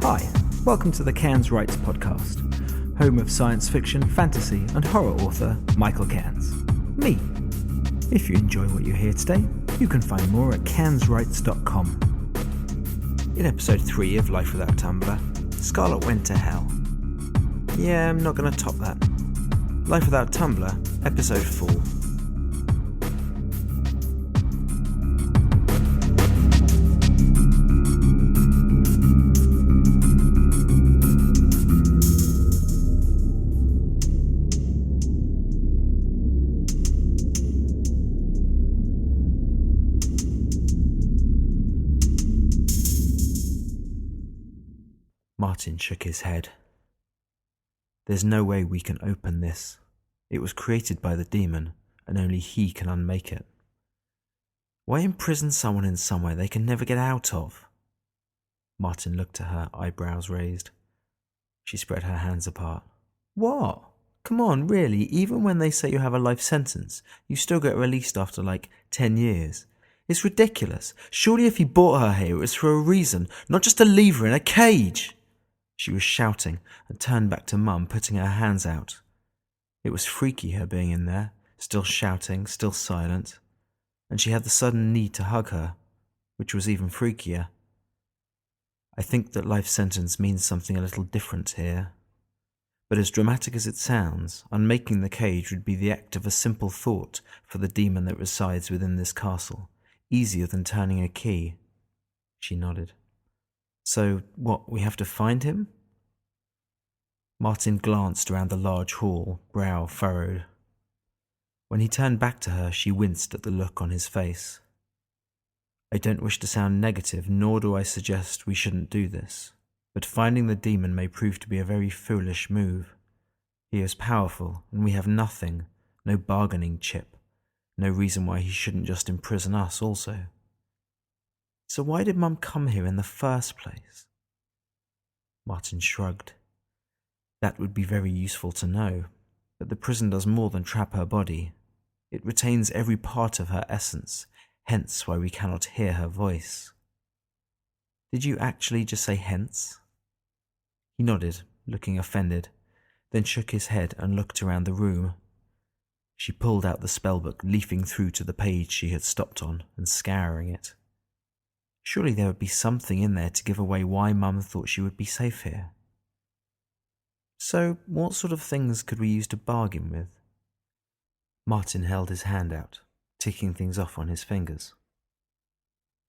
Hi, welcome to the Cairns Writes podcast, home of science fiction, fantasy and horror author Michael Cairns, me. If you enjoy what you hear today, you can find more at cairnswrites.com. In episode 3 of Life Without Tumblr, Scarlet went to hell. Yeah, I'm not going to top that. Life Without Tumblr, episode 4. Martin shook his head. There's no way we can open this. It was created by the demon, and only he can unmake it. Why imprison someone in somewhere they can never get out of? Martin looked at her, eyebrows raised. She spread her hands apart. What? Come on, really? Even when they say you have a life sentence, you still get released after 10 years. It's ridiculous. Surely if he brought her here, it was for a reason, not just to leave her in a cage. She was shouting and turned back to Mum, putting her hands out. It was freaky, her being in there, still shouting, still silent, and she had the sudden need to hug her, which was even freakier. I think that life sentence means something a little different here. But as dramatic as it sounds, unmaking the cage would be the act of a simple thought for the demon that resides within this castle, easier than turning a key. She nodded. So, what, we have to find him? Martin glanced around the large hall, brow furrowed. When he turned back to her, she winced at the look on his face. I don't wish to sound negative, nor do I suggest we shouldn't do this, but finding the demon may prove to be a very foolish move. He is powerful, and we have nothing, no bargaining chip, no reason why he shouldn't just imprison us also. So why did Mum come here in the first place? Martin shrugged. That would be very useful to know, but the prison does more than trap her body. It retains every part of her essence, hence why we cannot hear her voice. Did you actually just say hence? He nodded, looking offended, then shook his head and looked around the room. She pulled out the spellbook, leafing through to the page she had stopped on and scouring it. Surely there would be something in there to give away why Mum thought she would be safe here. So, what sort of things could we use to bargain with? Martin held his hand out, ticking things off on his fingers.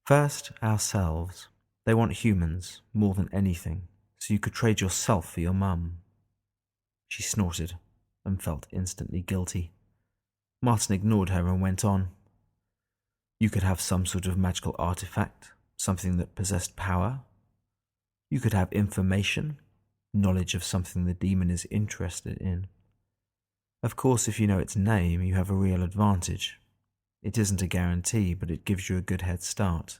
First, ourselves. They want humans, more than anything, so you could trade yourself for your mum. She snorted and felt instantly guilty. Martin ignored her and went on. You could have some sort of magical artifact, something that possessed power. You could have information, knowledge of something the demon is interested in. Of course, if you know its name, you have a real advantage. It isn't a guarantee, but it gives you a good head start.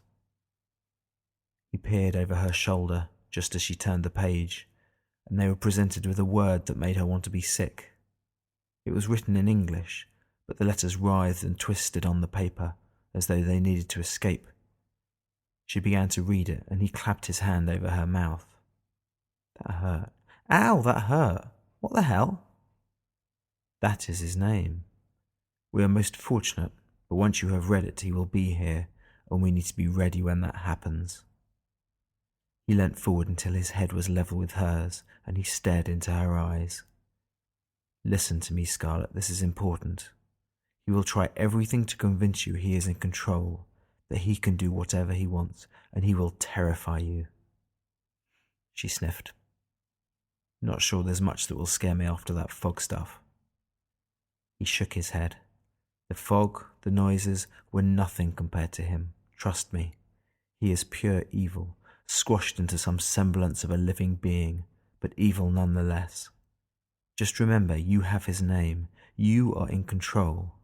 He peered over her shoulder just as she turned the page, and they were presented with a word that made her want to be sick. It was written in English, but the letters writhed and twisted on the paper as though they needed to escape. She began to read it, and he clapped his hand over her mouth. That hurt. Ow, that hurt. What the hell? That is his name. We are most fortunate, but once you have read it, he will be here, and we need to be ready when that happens. He leant forward until his head was level with hers, and he stared into her eyes. Listen to me, Scarlet, this is important. He will try everything to convince you he is in control, that he can do whatever he wants, and he will terrify you. She sniffed. Not sure there's much that will scare me after that fog stuff. He shook his head. The fog, the noises, were nothing compared to him. Trust me. He is pure evil, squashed into some semblance of a living being, but evil nonetheless. Just remember, you have his name. You are in control.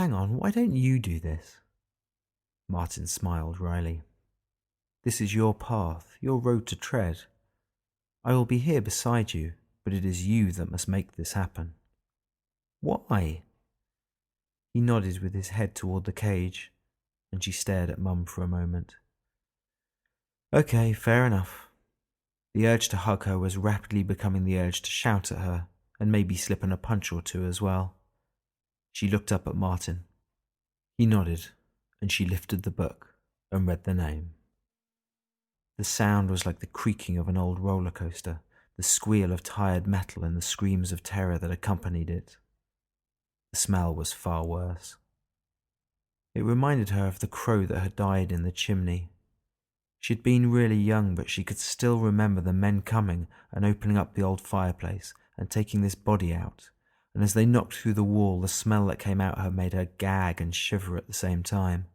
Hang on, why don't you do this? Martin smiled wryly. This is your path, your road to tread. I will be here beside you, but it is you that must make this happen. Why? He nodded with his head toward the cage, and she stared at Mum for a moment. Okay, fair enough. The urge to hug her was rapidly becoming the urge to shout at her, and maybe slip in a punch or two as well. She looked up at Martin. He nodded, and she lifted the book and read the name. The sound was like the creaking of an old roller coaster, the squeal of tired metal and the screams of terror that accompanied it. The smell was far worse. It reminded her of the crow that had died in the chimney. She'd been really young, but she could still remember the men coming and opening up the old fireplace and taking this body out, and as they knocked through the wall, the smell that came out her made her gag and shiver at the same time.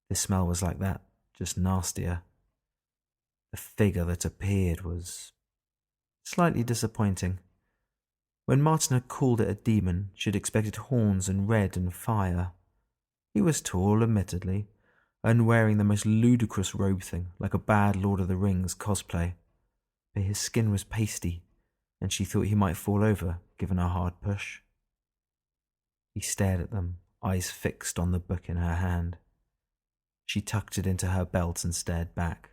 This smell was like that, just nastier. The figure that appeared was slightly disappointing. When Martin had called it a demon, she'd expected horns and red and fire. He was tall, admittedly, and wearing the most ludicrous robe thing, like a bad Lord of the Rings cosplay. But his skin was pasty, and she thought he might fall over, given a hard push. He stared at them, eyes fixed on the book in her hand. She tucked it into her belt and stared back.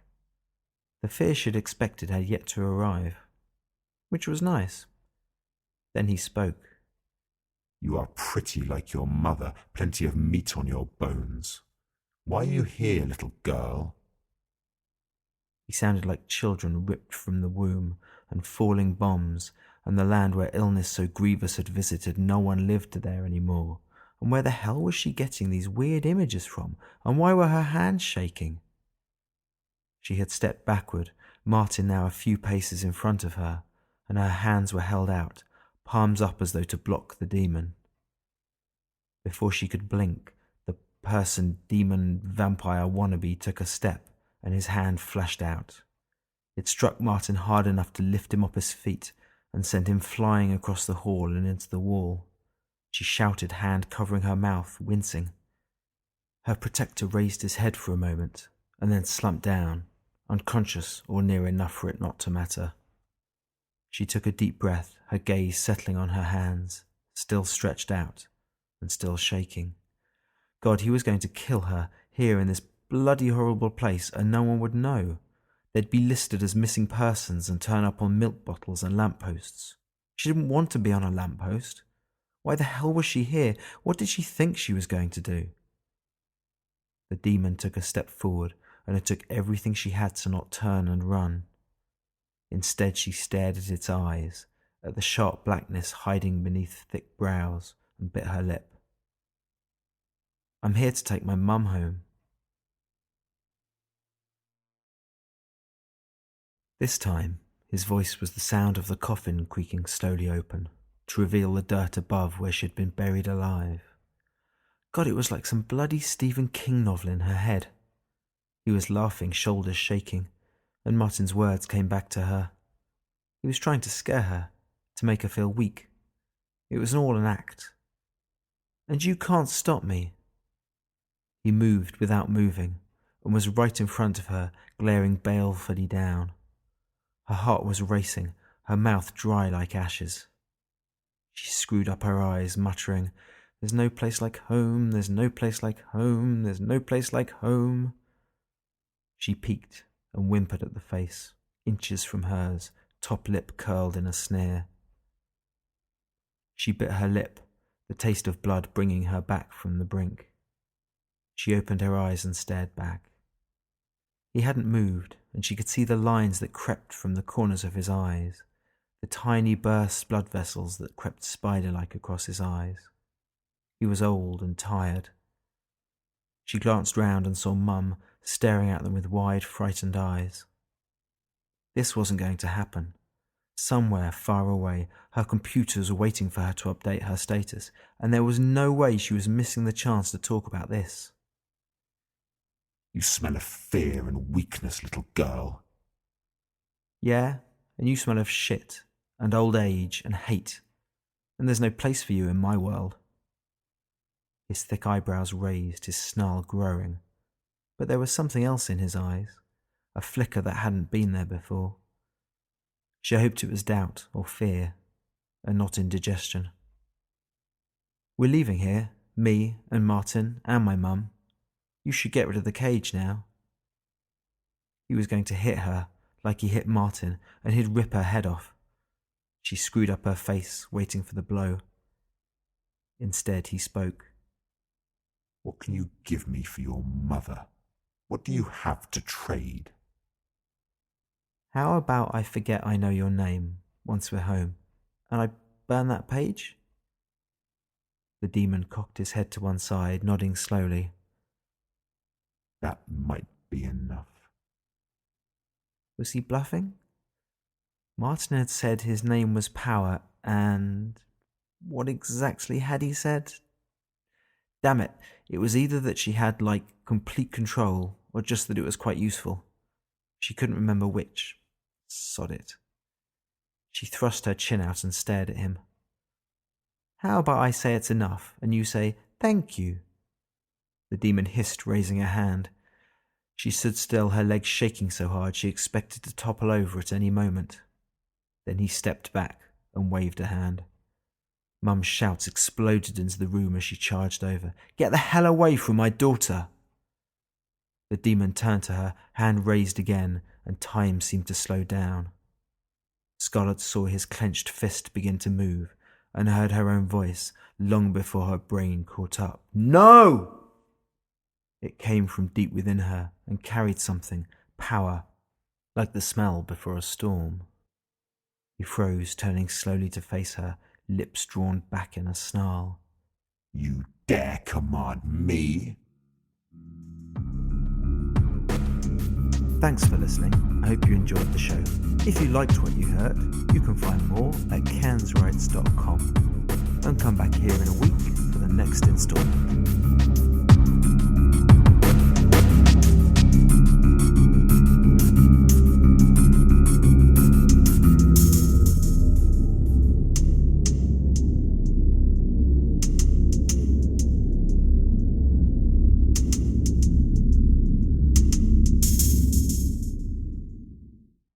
The fear she'd expected had yet to arrive, which was nice. Then he spoke. You are pretty like your mother, plenty of meat on your bones. Why are you here, little girl? He sounded like children ripped from the womb, and falling bombs, and the land where illness so grievous had visited no one lived there any more. And where the hell was she getting these weird images from, and why were her hands shaking? She had stepped backward, Martin now a few paces in front of her, and her hands were held out, palms up as though to block the demon. Before she could blink, the person-demon-vampire wannabe took a step, and his hand flashed out. It struck Martin hard enough to lift him off his feet and sent him flying across the hall and into the wall. She shouted, hand covering her mouth, wincing. Her protector raised his head for a moment, and then slumped down, unconscious or near enough for it not to matter. She took a deep breath, her gaze settling on her hands, still stretched out and still shaking. God, he was going to kill her here in this bloody horrible place, and no one would know. They'd be listed as missing persons and turn up on milk bottles and lampposts. She didn't want to be on a lamppost. Why the hell was she here? What did she think she was going to do? The demon took a step forward, and it took everything she had to not turn and run. Instead, she stared at its eyes, at the sharp blackness hiding beneath thick brows, and bit her lip. I'm here to take my mum home. This time, his voice was the sound of the coffin creaking slowly open, to reveal the dirt above where she'd been buried alive. God, it was like some bloody Stephen King novel in her head. He was laughing, shoulders shaking, and Martin's words came back to her. He was trying to scare her, to make her feel weak. It was all an act. And you can't stop me. He moved without moving, and was right in front of her, glaring balefully down. Her heart was racing, her mouth dry like ashes. She screwed up her eyes, muttering, "There's no place like home, there's no place like home, there's no place like home." She peeked and whimpered at the face, inches from hers, top lip curled in a sneer. She bit her lip, the taste of blood bringing her back from the brink. She opened her eyes and stared back. He hadn't moved, and she could see the lines that crept from the corners of his eyes, the tiny burst blood vessels that crept spider-like across his eyes. He was old and tired. She glanced round and saw Mum staring at them with wide, frightened eyes. This wasn't going to happen. Somewhere far away, her computers were waiting for her to update her status, and there was no way she was missing the chance to talk about this. You smell of fear and weakness, little girl. Yeah, and you smell of shit, and old age, and hate, and there's no place for you in my world. His thick eyebrows raised, his snarl growing, but there was something else in his eyes, a flicker that hadn't been there before. She hoped it was doubt or fear, and not indigestion. We're leaving here, Me and Martin and my mum. You should get rid of the cage now." He was going to hit her like he hit Martin, and he'd rip her head off. She screwed up her face, waiting for the blow. Instead, he spoke. "What can you give me for your mother? What do you have to trade?" "How about I forget I know your name once we're home, and I burn that page?" The demon cocked his head to one side, nodding slowly. "That might be enough." Was he bluffing? Martin had said his name was Power, and what exactly had he said? Damn it, it was either that she had, complete control, or just that it was quite useful. She couldn't remember which. Sod it. She thrust her chin out and stared at him. "How about I say it's enough, and you say, 'Thank you'?" The demon hissed, raising a hand. She stood still, her legs shaking so hard she expected to topple over at any moment. Then he stepped back and waved a hand. Mum's shouts exploded into the room as she charged over. "Get the hell away from my daughter!" The demon turned to her, hand raised again, and time seemed to slow down. Scarlet saw his clenched fist begin to move, and heard her own voice long before her brain caught up. "No!" It came from deep within her and carried something, power, like the smell before a storm. He froze, turning slowly to face her, lips drawn back in a snarl. "You dare command me?" Thanks for listening. I hope you enjoyed the show. If you liked what you heard, you can find more at cansrights.com. And come back here in a week for the next installment.